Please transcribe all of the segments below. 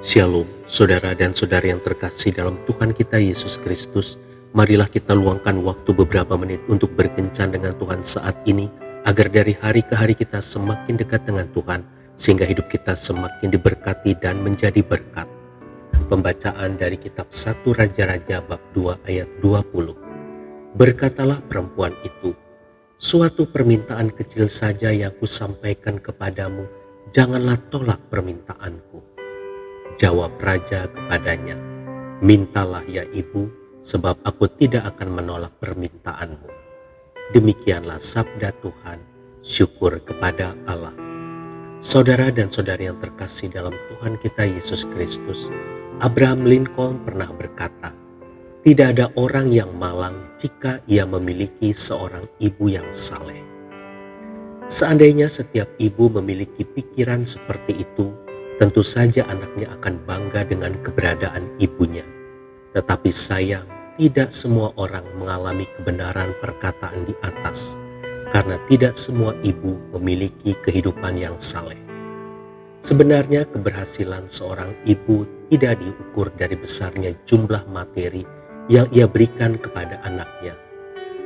Shalom, saudara dan saudari yang terkasih dalam Tuhan kita Yesus Kristus. Marilah kita luangkan waktu beberapa menit untuk berkencan dengan Tuhan saat ini, agar dari hari ke hari kita semakin dekat dengan Tuhan, sehingga hidup kita semakin diberkati dan menjadi berkat. Pembacaan dari kitab 1 Raja-Raja bab 2 ayat 20. Berkatalah perempuan itu, suatu permintaan kecil saja yang kusampaikan kepadamu, janganlah tolak permintaanku. Jawab raja kepadanya, mintalah ya ibu, sebab aku tidak akan menolak permintaanmu. Demikianlah sabda Tuhan, syukur kepada Allah. Saudara dan saudari yang terkasih dalam Tuhan kita Yesus Kristus, Abraham Lincoln pernah berkata, tidak ada orang yang malang jika ia memiliki seorang ibu yang saleh. Seandainya setiap ibu memiliki pikiran seperti itu, tentu saja anaknya akan bangga dengan keberadaan ibunya. Tetapi sayang, tidak semua orang mengalami kebenaran perkataan di atas, karena tidak semua ibu memiliki kehidupan yang saleh. Sebenarnya keberhasilan seorang ibu tidak diukur dari besarnya jumlah materi yang ia berikan kepada anaknya,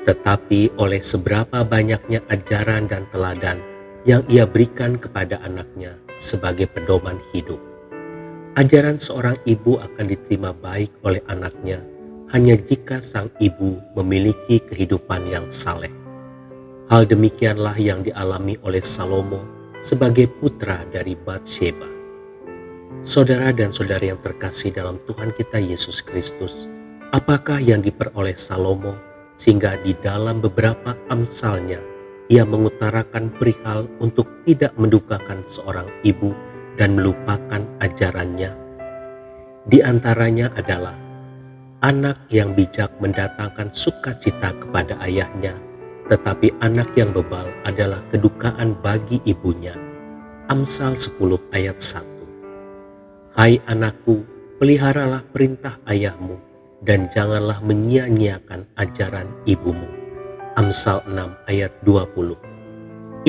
tetapi oleh seberapa banyaknya ajaran dan teladan yang ia berikan kepada anaknya sebagai pedoman hidup. Ajaran seorang ibu akan diterima baik oleh anaknya hanya jika sang ibu memiliki kehidupan yang saleh. Hal demikianlah yang dialami oleh Salomo sebagai putra dari Batsheba. Saudara dan saudari yang terkasih dalam Tuhan kita Yesus Kristus, apakah yang diperoleh Salomo sehingga di dalam beberapa amsalnya ia mengutarakan perihal untuk tidak mendukakan seorang ibu dan melupakan ajarannya? Di antaranya adalah, anak yang bijak mendatangkan sukacita kepada ayahnya, tetapi anak yang bebal adalah kedukaan bagi ibunya. Amsal 10 ayat 1. Hai anakku, peliharalah perintah ayahmu dan janganlah menyia-nyiakan ajaran ibumu. Amsal 6 ayat 20.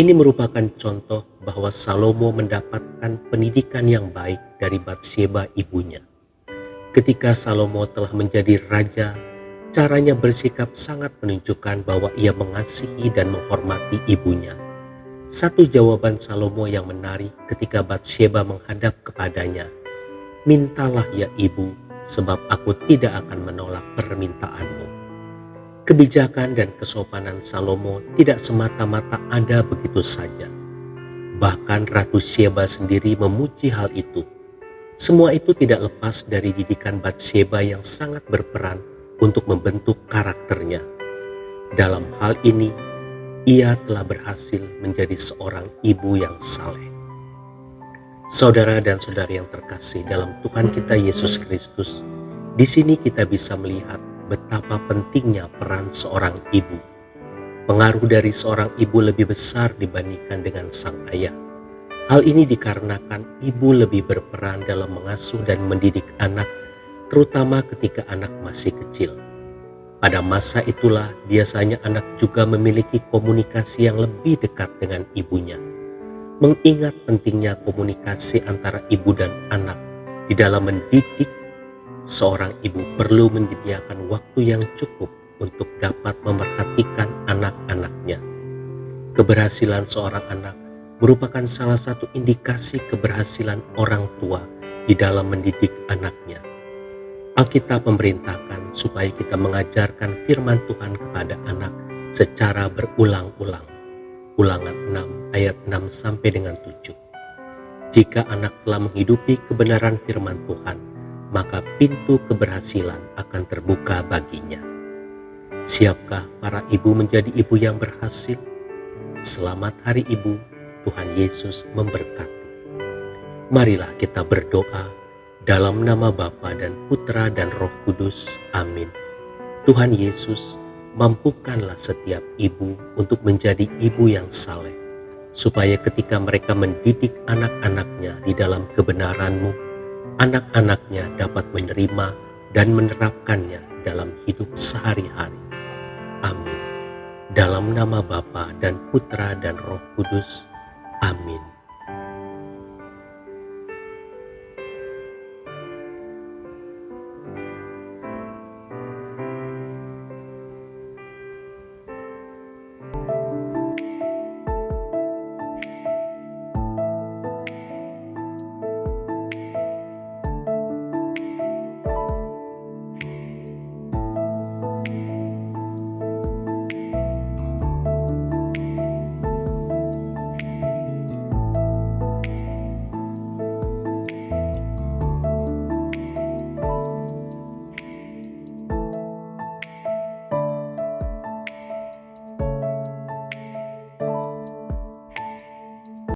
Ini merupakan contoh bahwa Salomo mendapatkan pendidikan yang baik dari Batsheba ibunya. Ketika Salomo telah menjadi raja, caranya bersikap sangat menunjukkan bahwa ia mengasihi dan menghormati ibunya. Satu jawaban Salomo yang menarik ketika Batsheba menghadap kepadanya, mintalah ya ibu, sebab aku tidak akan menolak permintaanmu. Kebijakan dan kesopanan Salomo tidak semata-mata ada begitu saja. Bahkan Ratu Sheba sendiri memuji hal itu. Semua itu tidak lepas dari didikan Batsheba yang sangat berperan untuk membentuk karakternya. Dalam hal ini, ia telah berhasil menjadi seorang ibu yang saleh. Saudara dan saudari yang terkasih dalam Tuhan kita Yesus Kristus, di sini kita bisa melihat betapa pentingnya peran seorang ibu. Pengaruh dari seorang ibu lebih besar dibandingkan dengan sang ayah. Hal ini dikarenakan ibu lebih berperan dalam mengasuh dan mendidik anak, terutama ketika anak masih kecil. Pada masa itulah biasanya anak juga memiliki komunikasi yang lebih dekat dengan ibunya. Mengingat pentingnya komunikasi antara ibu dan anak di dalam mendidik, seorang ibu perlu menyediakan waktu yang cukup untuk dapat memerhatikan anak-anaknya. Keberhasilan seorang anak merupakan salah satu indikasi keberhasilan orang tua di dalam mendidik anaknya. Alkitab memerintahkan supaya kita mengajarkan firman Tuhan kepada anak secara berulang-ulang. Ulangan 6 ayat 6 sampai dengan 7. Jika anak telah menghidupi kebenaran firman Tuhan, maka pintu keberhasilan akan terbuka baginya. Siapkah para ibu menjadi ibu yang berhasil? Selamat Hari Ibu, Tuhan Yesus memberkati. Marilah kita berdoa dalam nama Bapa dan Putra dan Roh Kudus. Amin. Tuhan Yesus, mampukanlah setiap ibu untuk menjadi ibu yang saleh, supaya ketika mereka mendidik anak-anaknya di dalam kebenaran-Mu, anak-anaknya dapat menerima dan menerapkannya dalam hidup sehari-hari. Amin. Dalam nama Bapa dan Putra dan Roh Kudus. Amin.